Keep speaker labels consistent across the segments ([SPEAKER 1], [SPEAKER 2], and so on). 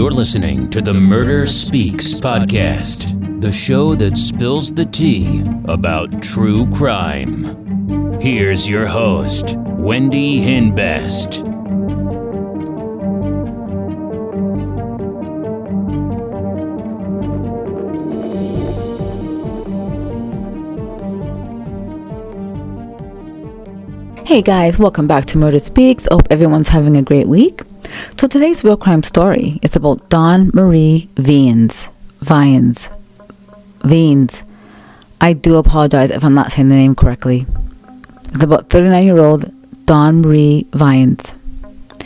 [SPEAKER 1] You're listening to the Murder Speaks podcast, the show that spills the tea about true crime. Here's your host, Wendy Hinbest.
[SPEAKER 2] Hey guys, welcome back to Murder Speaks. Hope everyone's having a great week. So today's real crime story is about Dawn Marie Viens. I do apologize if I'm not saying the name correctly. It's about 39-year-old Dawn Marie Viens.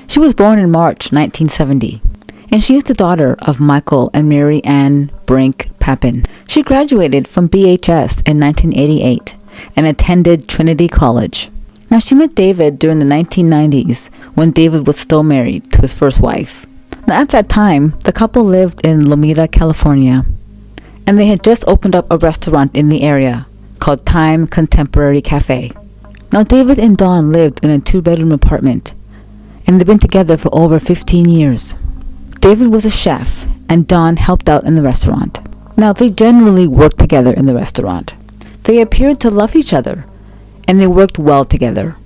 [SPEAKER 2] She was born in March 1970, and she is the daughter of Michael and Mary Ann Brink Papin. She graduated from BHS in 1988 and attended Trinity College. Now, she met David during the 1990s when David was still married to his first wife. Now, at that time, the couple lived in Lomita, California, and they had just opened up a restaurant in the area called Time Contemporary Cafe. Now, David and Dawn lived in a 2-bedroom apartment, and they've been together for over 15 years. David was a chef, and Dawn helped out in the restaurant. Now, they generally worked together in the restaurant. They appeared to love each other, and they worked well together.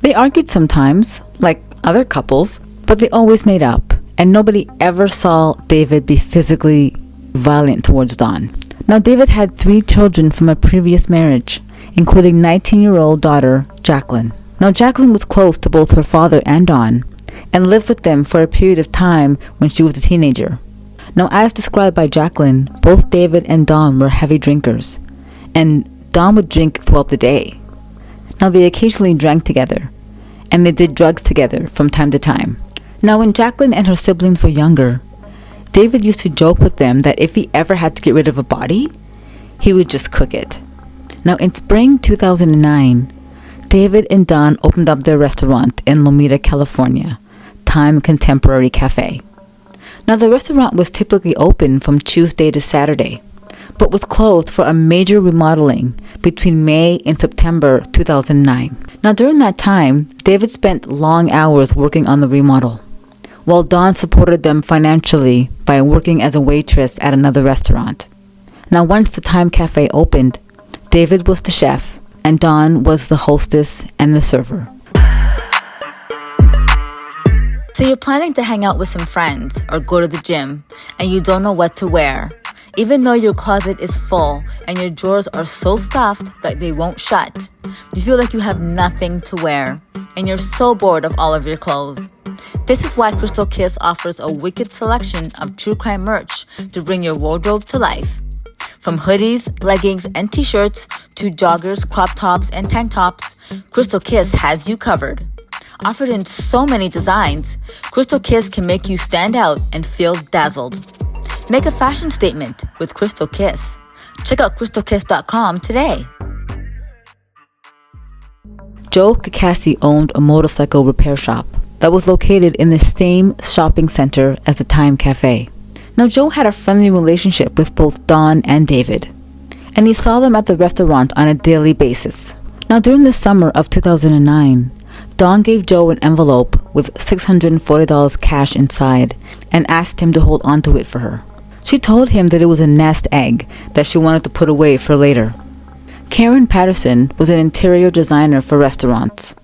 [SPEAKER 2] They argued sometimes, like other couples, but they always made up, and nobody ever saw David be physically violent towards Dawn. Now, David had 3 children from a previous marriage, including 19-year-old daughter Jacqueline. Now, Jacqueline was close to both her father and Dawn, and lived with them for a period of time when she was a teenager. Now, as described by Jacqueline, both David and Dawn were heavy drinkers, and Dawn would drink throughout the day. Now, they occasionally drank together, and they did drugs together from time to time. Now, when Jacqueline and her siblings were younger, David used to joke with them that if he ever had to get rid of a body, he would just cook it. Now, in spring 2009, David and Dawn opened up their restaurant in Lomita, California, Time Contemporary Cafe. Now, the restaurant was typically open from Tuesday to Saturday, but was closed for a major remodeling between May and September 2009. Now, during that time, David spent long hours working on the remodel, while Dawn supported them financially by working as a waitress at another restaurant. Now, once the Time Cafe opened, David was the chef, and Dawn was the hostess and the server. So you're planning to hang out with some friends or go to the gym, and you don't know what to wear. Even though your closet is full and your drawers are so stuffed that they won't shut, you feel like you have nothing to wear, and you're so bored of all of your clothes. This is why Crystal Kiss offers a wicked selection of true crime merch to bring your wardrobe to life. From hoodies, leggings, and t-shirts to joggers, crop tops, and tank tops, Crystal Kiss has you covered. Offered in so many designs, Crystal Kiss can make you stand out and feel dazzled. Make a fashion statement with Crystal Kiss. Check out crystalkiss.com today. Joe Kikasi owned a motorcycle repair shop that was located in the same shopping center as the Time Cafe. Now, Joe had a friendly relationship with both Dawn and David, and he saw them at the restaurant on a daily basis. Now, during the summer of 2009, Dawn gave Joe an envelope with $640 cash inside and asked him to hold onto it for her. She told him that it was a nest egg that she wanted to put away for later. Karen Patterson was an interior designer for restaurants,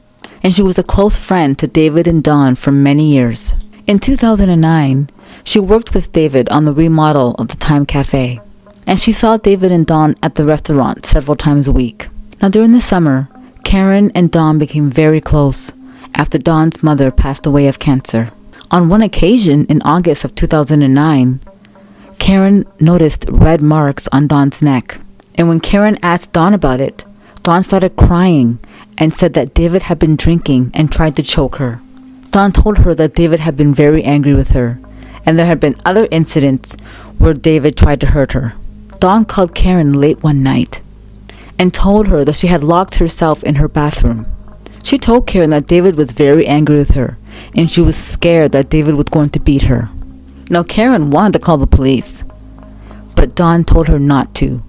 [SPEAKER 2] and she was a close friend to David and Dawn for many years. In 2009, she worked with David on the remodel of the Time Cafe, and she saw David and Dawn at the restaurant several times a week. Now, during the summer, Karen and Dawn became very close after Dawn's mother passed away of cancer. On one occasion in August of 2009, Karen noticed red marks on Dawn's neck, and when Karen asked Dawn about it, Dawn started crying and said that David had been drinking and tried to choke her. Dawn told her that David had been very angry with her, and there had been other incidents where David tried to hurt her. Dawn called Karen late one night and told her that she had locked herself in her bathroom. She told Karen that David was very angry with her, and she was scared that David was going to beat her. Now, Karen wanted to call the police, but Dawn told her not to,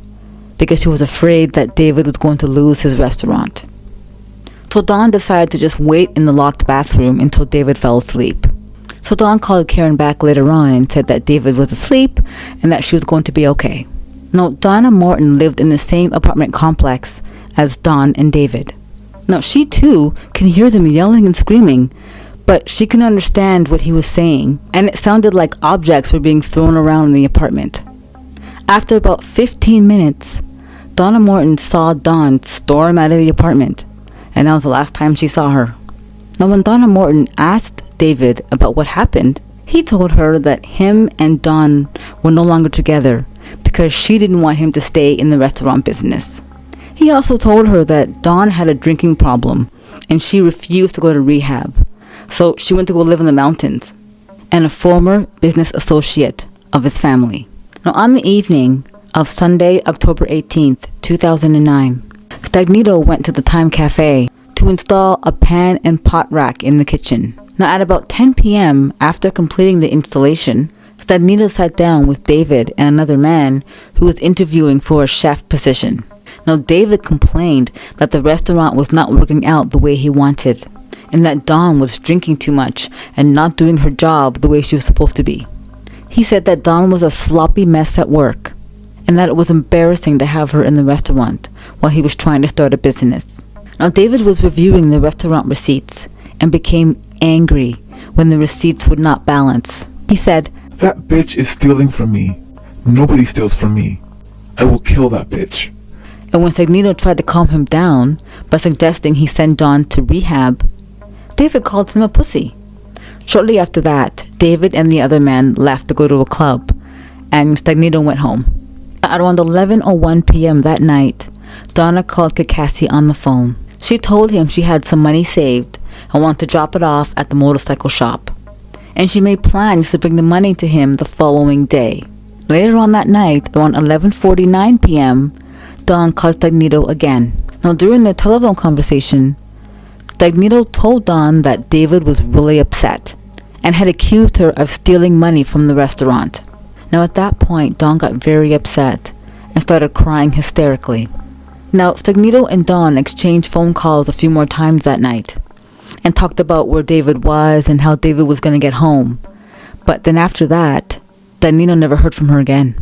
[SPEAKER 2] because she was afraid that David was going to lose his restaurant. So Dawn decided to just wait in the locked bathroom until David fell asleep. So Dawn called Karen back later on and said that David was asleep and that she was going to be okay. Now, Donna Morton lived in the same apartment complex as Dawn and David. Now, she too can hear them yelling and screaming, but she can understand what he was saying, and it sounded like objects were being thrown around in the apartment. After about 15 minutes, Donna Morton saw Dawn storm out of the apartment, and that was the last time she saw her. Now, when Donna Morton asked David about what happened, he told her that him and Dawn were no longer together because she didn't want him to stay in the restaurant business. He also told her that Dawn had a drinking problem and she refused to go to rehab, so she went to go live in the mountains, and a former business associate of his family. Now, on the evening of Sunday, October 18th, 2009, Stagnito went to the Time Cafe to install a pan and pot rack in the kitchen. Now, at about 10 p.m., after completing the installation, Stagnito sat down with David and another man who was interviewing for a chef position. Now, David complained that the restaurant was not working out the way he wanted, and that Dawn was drinking too much and not doing her job the way she was supposed to be. He said that Dawn was a sloppy mess at work, and that it was embarrassing to have her in the restaurant while he was trying to start a business. Now, David was reviewing the restaurant receipts and became angry when the receipts would not balance. He said,
[SPEAKER 3] "That bitch is stealing from me. Nobody steals from me. I will kill that bitch."
[SPEAKER 2] And when Stagnito tried to calm him down by suggesting he send Dawn to rehab, David called him a pussy. Shortly after that, David and the other man left to go to a club, and Stagnito went home. At around 11:01 p.m. that night, Donna called Kikasi on the phone. She told him she had some money saved and wanted to drop it off at the motorcycle shop, and she made plans to bring the money to him the following day. Later on that night, around 11:49 p.m., Dawn called Stagnito again. Now, during their telephone conversation, Stagnito told Dawn that David was really upset and had accused her of stealing money from the restaurant. Now, at that point, Dawn got very upset and started crying hysterically. Now, Stagnito and Dawn exchanged phone calls a few more times that night and talked about where David was and how David was going to get home. But then after that, Stagnito never heard from her again,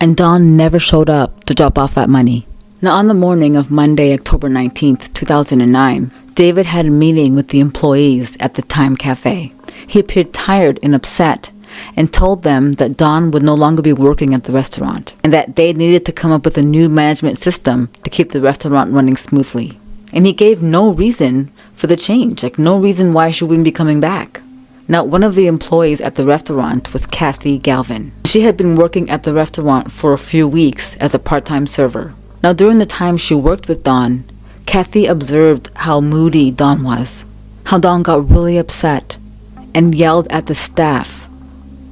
[SPEAKER 2] and Dawn never showed up to drop off that money. Now, on the morning of Monday, October 19th, 2009, David had a meeting with the employees at the Time Cafe. He appeared tired and upset and told them that Dawn would no longer be working at the restaurant and that they needed to come up with a new management system to keep the restaurant running smoothly. And he gave no reason for the change, like no reason why she wouldn't be coming back. Now, one of the employees at the restaurant was Kathy Galvin. She had been working at the restaurant for a few weeks as a part-time server. Now, during the time she worked with Dawn, Kathy observed how moody Dawn was, how Dawn got really upset and yelled at the staff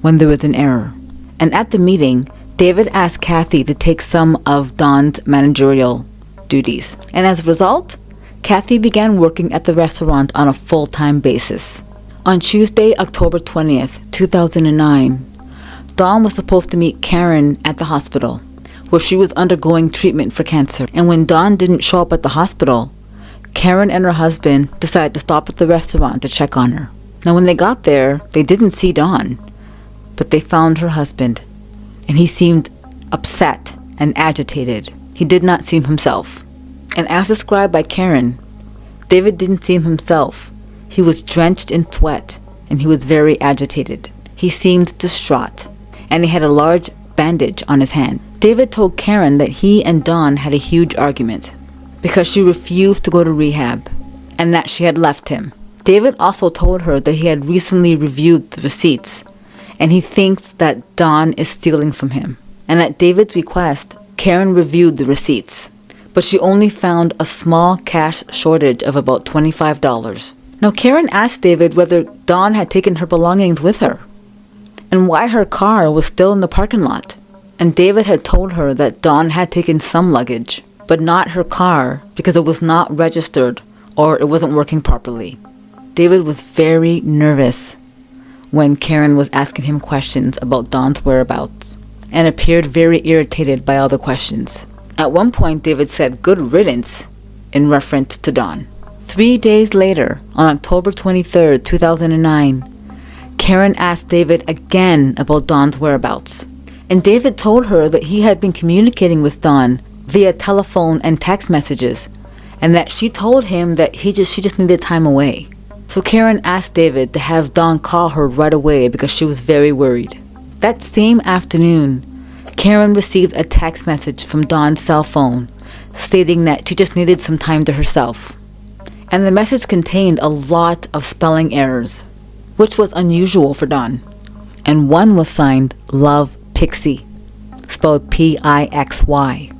[SPEAKER 2] when there was an error. And at the meeting, David asked Kathy to take some of Dawn's managerial duties. And as a result, Kathy began working at the restaurant on a full-time basis. On Tuesday, October 20th, 2009, Dawn was supposed to meet Karen at the hospital, where she was undergoing treatment for cancer. And when Dawn didn't show up at the hospital, Karen and her husband decided to stop at the restaurant to check on her. Now, when they got there, they didn't see Dawn, but they found her husband, and he seemed upset and agitated. He did not seem himself. And as described by Karen, David didn't seem himself. He was drenched in sweat, and he was very agitated. He seemed distraught, and he had a large bandage on his hand. David told Karen that he and Dawn had a huge argument because she refused to go to rehab and that she had left him. David also told her that he had recently reviewed the receipts and he thinks that Dawn is stealing from him. And at David's request, Karen reviewed the receipts, but she only found a small cash shortage of about $25. Now, Karen asked David whether Dawn had taken her belongings with her and why her car was still in the parking lot. And David had told her that Dawn had taken some luggage, but not her car because it was not registered or it wasn't working properly. David was very nervous when Karen was asking him questions about Dawn's whereabouts and appeared very irritated by all the questions. At one point, David said, "Good riddance," in reference to Dawn. 3 days later, on October 23rd, 2009, Karen asked David again about Dawn's whereabouts. And David told her that he had been communicating with Dawn via telephone and text messages, and that she told him that she just needed time away. So Karen asked David to have Dawn call her right away because she was very worried. That same afternoon, Karen received a text message from Dawn's cell phone stating that she just needed some time to herself. And the message contained a lot of spelling errors, which was unusual for Dawn. And one was signed Love Pixie, spelled Pixy,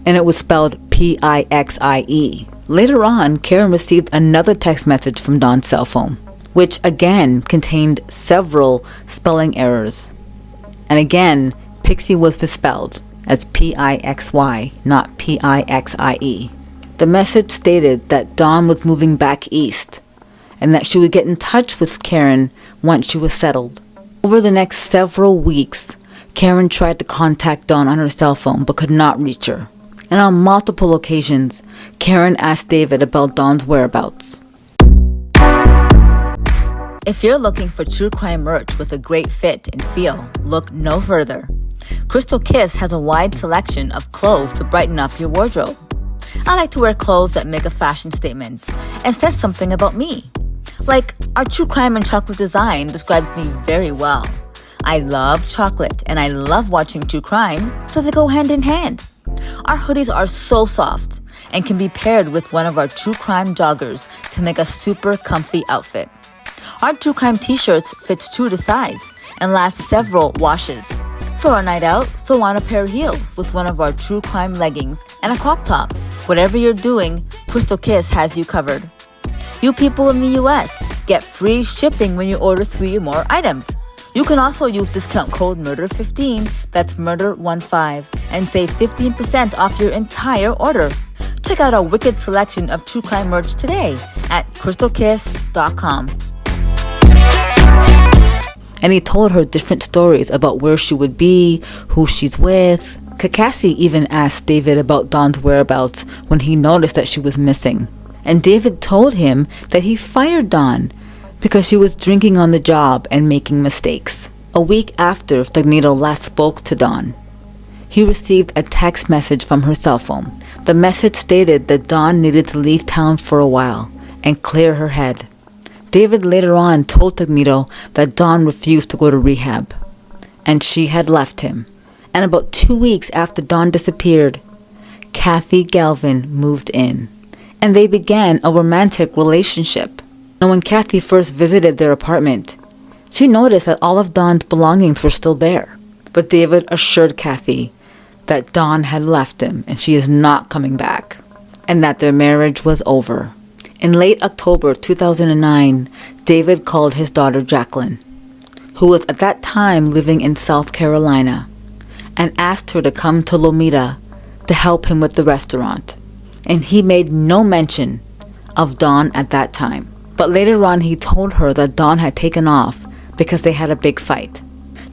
[SPEAKER 2] and it was spelled Pixie. Later on, Karen received another text message from Dawn's cell phone, which again contained several spelling errors. And again, Pixie was misspelled as Pixy, not Pixie. The message stated that Dawn was moving back east, and that she would get in touch with Karen once she was settled. Over the next several weeks, Karen tried to contact Dawn on her cell phone but could not reach her. And on multiple occasions, Karen asked David about Dawn's whereabouts. If you're looking for true crime merch with a great fit and feel, look no further. Crystal Kiss has a wide selection of clothes to brighten up your wardrobe. I like to wear clothes that make a fashion statement and says something about me. Like, our true crime and chocolate design describes me very well. I love chocolate and I love watching true crime, so they go hand in hand. Our hoodies are so soft and can be paired with one of our true crime joggers to make a super comfy outfit. Our true crime t-shirts fits true to size and last several washes. For a night out, throw on a pair of heels with one of our true crime leggings and a crop top. Whatever you're doing, Crystal Kiss has you covered. You people in the US get free shipping when you order 3 or more items. You can also use discount code MURDER15, that's MURDER15, and save 15% off your entire order. Check out our wicked selection of true crime merch today at crystalkiss.com. And he told her different stories about where she would be, who she's with. Kakasi even asked David about Dawn's whereabouts when he noticed that she was missing. And David told him that he fired Dawn because she was drinking on the job and making mistakes. A week after Dagnito last spoke to Dawn, he received a text message from her cell phone. The message stated that Dawn needed to leave town for a while and clear her head. David later on told Dagnito that Dawn refused to go to rehab, and she had left him. And about 2 weeks after Dawn disappeared, Kathy Galvin moved in, and they began a romantic relationship. And when Kathy first visited their apartment, she noticed that all of Dawn's belongings were still there. But David assured Kathy that Dawn had left him and she is not coming back, and that their marriage was over. In late October 2009, David called his daughter Jacqueline, who was at that time living in South Carolina, and asked her to come to Lomita to help him with the restaurant. And he made no mention of Dawn at that time. But later on, he told her that Dawn had taken off because they had a big fight.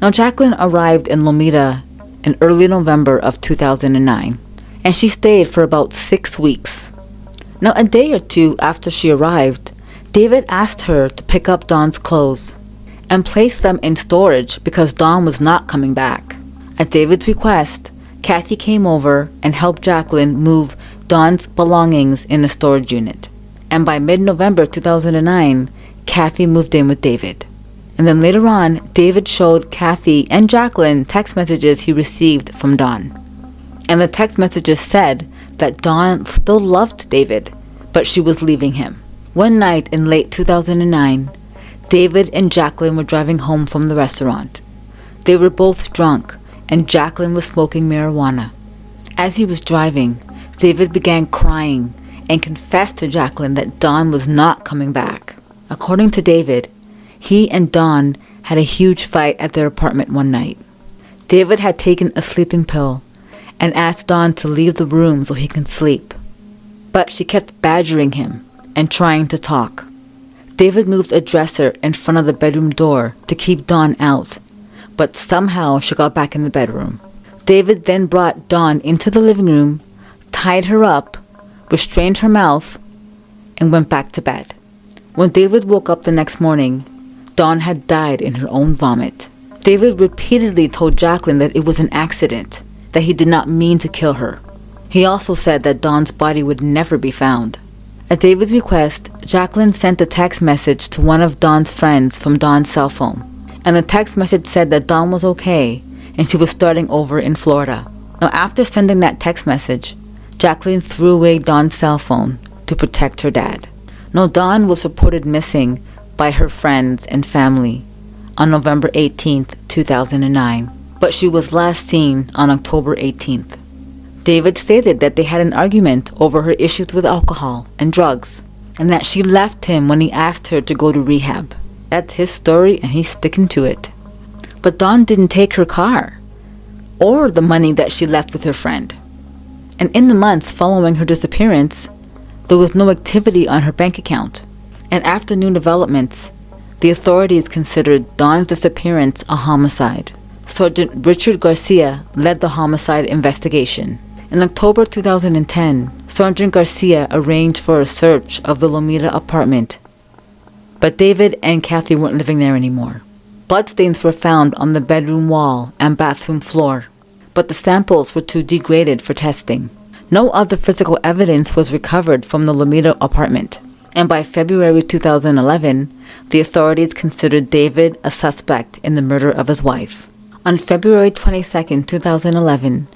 [SPEAKER 2] Now, Jacqueline arrived in Lomita in early November of 2009, and she stayed for about 6 weeks. Now, a day or two after she arrived, David asked her to pick up Dawn's clothes and place them in storage because Dawn was not coming back. At David's request, Kathy came over and helped Jacqueline move Dawn's belongings in a storage unit. And by mid-November 2009, Kathy moved in with David. And then later on, David showed Kathy and Jacqueline text messages he received from Dawn. And the text messages said that Dawn still loved David, but she was leaving him. One night in late 2009, David and Jacqueline were driving home from the restaurant. They were both drunk, and Jacqueline was smoking marijuana. As he was driving, David began crying and confessed to Jacqueline that Dawn was not coming back. According to David, he and Dawn had a huge fight at their apartment one night. David had taken a sleeping pill and asked Dawn to leave the room so he can sleep. But she kept badgering him and trying to talk. David moved a dresser in front of the bedroom door to keep Dawn out, but somehow she got back in the bedroom. David then brought Dawn into the living room, tied her up, restrained her mouth, and went back to bed. When David woke up the next morning, Dawn had died in her own vomit. David repeatedly told Jacqueline that it was an accident, that he did not mean to kill her. He also said that Dawn's body would never be found. At David's request, Jacqueline sent a text message to one of Dawn's friends from Dawn's cell phone, and the text message said that Dawn was okay and she was starting over in Florida. Now, after sending that text message, Jacqueline threw away Dawn's cell phone to protect her dad. Now, Dawn was reported missing by her friends and family on November 18th, 2009, but she was last seen on October 18th. David stated that they had an argument over her issues with alcohol and drugs, and that she left him when he asked her to go to rehab. That's his story, and he's sticking to it. But Dawn didn't take her car or the money that she left with her friend. And in the months following her disappearance, there was no activity on her bank account. And after new developments, the authorities considered Dawn's disappearance a homicide. Sergeant Richard Garcia led the homicide investigation. In October 2010, Sergeant Garcia arranged for a search of the Lomita apartment, but David and Kathy weren't living there anymore. Bloodstains were found on the bedroom wall and bathroom floor, but the samples were too degraded for testing. No other physical evidence was recovered from the Lomita apartment, and by February 2011, the authorities considered David a suspect in the murder of his wife. On February 22, 2011,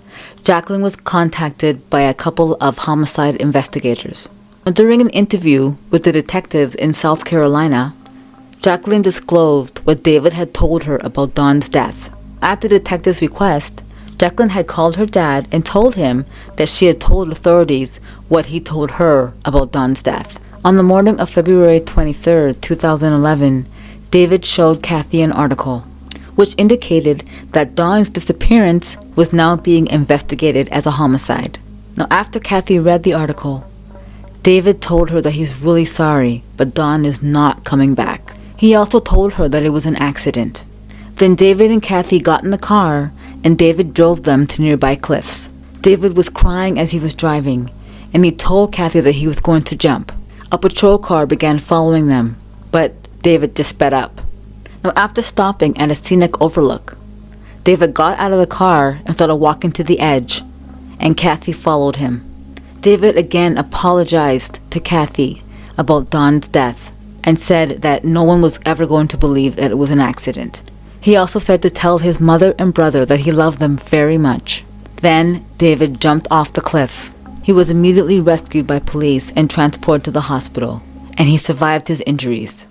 [SPEAKER 2] Jacqueline was contacted by a couple of homicide investigators. During an interview with the detectives in South Carolina, Jacqueline disclosed what David had told her about Dawn's death. At the detective's request, Jacqueline had called her dad and told him that she had told authorities what he told her about Dawn's death. On the morning of February 23, 2011, David showed Kathy an article which indicated that Dawn's disappearance was now being investigated as a homicide. Now, after Kathy read the article, David told her that he's really sorry, but Dawn is not coming back. He also told her that it was an accident. Then David and Kathy got in the car, and David drove them to nearby cliffs. David was crying as he was driving, and he told Kathy that he was going to jump. A patrol car began following them, but David just sped up. Now, after stopping at a scenic overlook, David got out of the car and started walking to the edge, and Kathy followed him. David again apologized to Kathy about Dawn's death and said that no one was ever going to believe that it was an accident. He also said to tell his mother and brother that he loved them very much. Then David jumped off the cliff. He was immediately rescued by police and transported to the hospital, and he survived his injuries.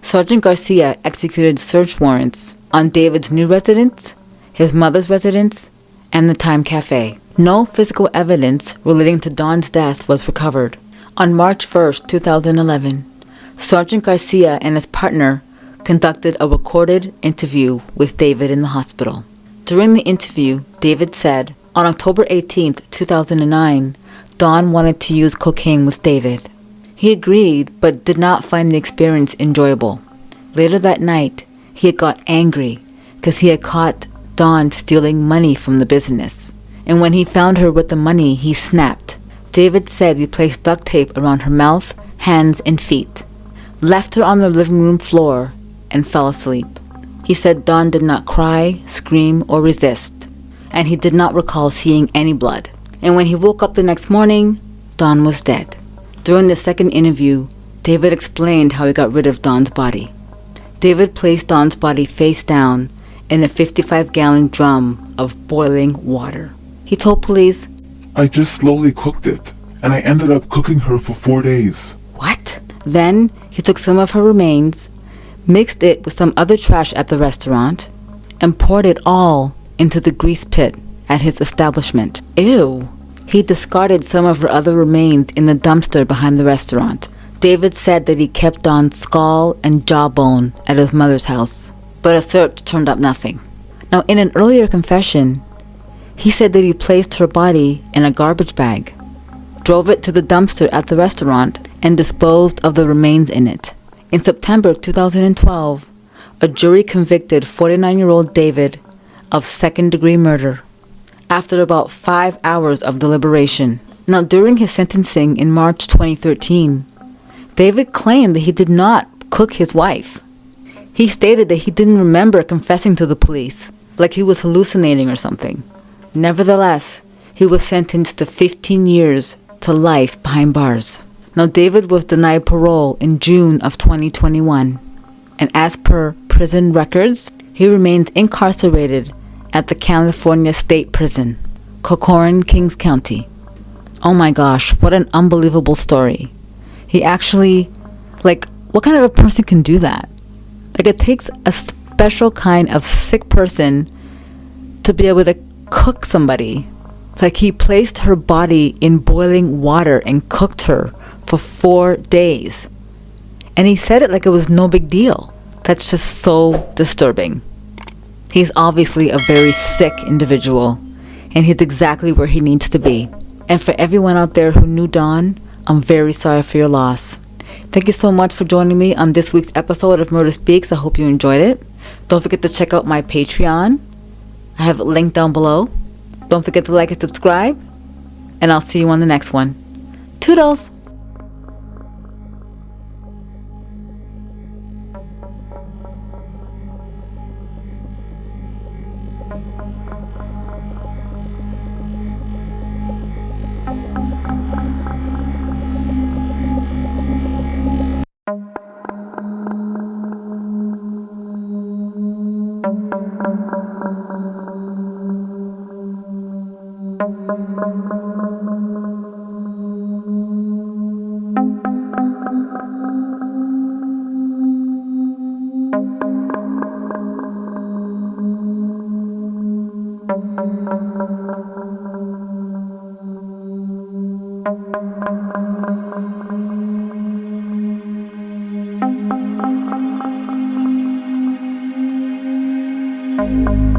[SPEAKER 2] Sergeant Garcia executed search warrants on David's new residence, his mother's residence, and the Time Cafe. No physical evidence relating to Dawn's death was recovered. On March 1, 2011, Sergeant Garcia and his partner conducted a recorded interview with David in the hospital. During the interview, David said, on October 18, 2009, Dawn wanted to use cocaine with David. He agreed, but did not find the experience enjoyable. Later that night, he had got angry because he had caught Dawn stealing money from the business. And when he found her with the money, he snapped. David said he placed duct tape around her mouth, hands, and feet, left her on the living room floor, and fell asleep. He said Dawn did not cry, scream, or resist, and he did not recall seeing any blood. And when he woke up the next morning, Dawn was dead. During the second interview, David explained how he got rid of Dawn's body. David placed Dawn's body face down in a 55-gallon drum of boiling water. He told police,
[SPEAKER 3] I just slowly cooked it, and I ended up cooking her for 4 days.
[SPEAKER 2] What? Then he took some of her remains, mixed it with some other trash at the restaurant, and poured it all into the grease pit at his establishment. Ew! He discarded some of her other remains in the dumpster behind the restaurant. David said that he kept Dawn's skull and jawbone at his mother's house, but a search turned up nothing. Now, in an earlier confession, he said that he placed her body in a garbage bag, drove it to the dumpster at the restaurant, and disposed of the remains in it. In September 2012, a jury convicted 49-year-old David of second-degree murder after about 5 hours of deliberation. Now, during his sentencing in March 2013, David claimed that he did not cook his wife. He stated that he didn't remember confessing to the police, like he was hallucinating or something. Nevertheless, he was sentenced to 15 years to life behind bars. Now, David was denied parole in June of 2021, and as per prison records, he remained incarcerated at the California State Prison, Corcoran, Kings County. Oh my gosh, what an unbelievable story. He actually, what kind of a person can do that? It takes a special kind of sick person to be able to cook somebody. He placed her body in boiling water and cooked her for 4 days. And he said it like it was no big deal. That's just so disturbing. He's obviously a very sick individual, and he's exactly where he needs to be. And for everyone out there who knew Dawn, I'm very sorry for your loss. Thank you so much for joining me on this week's episode of Murder Speaks. I hope you enjoyed it. Don't forget to check out my Patreon. I have it linked down below. Don't forget to like and subscribe. And I'll see you on the next one. Toodles!
[SPEAKER 4] Thank you.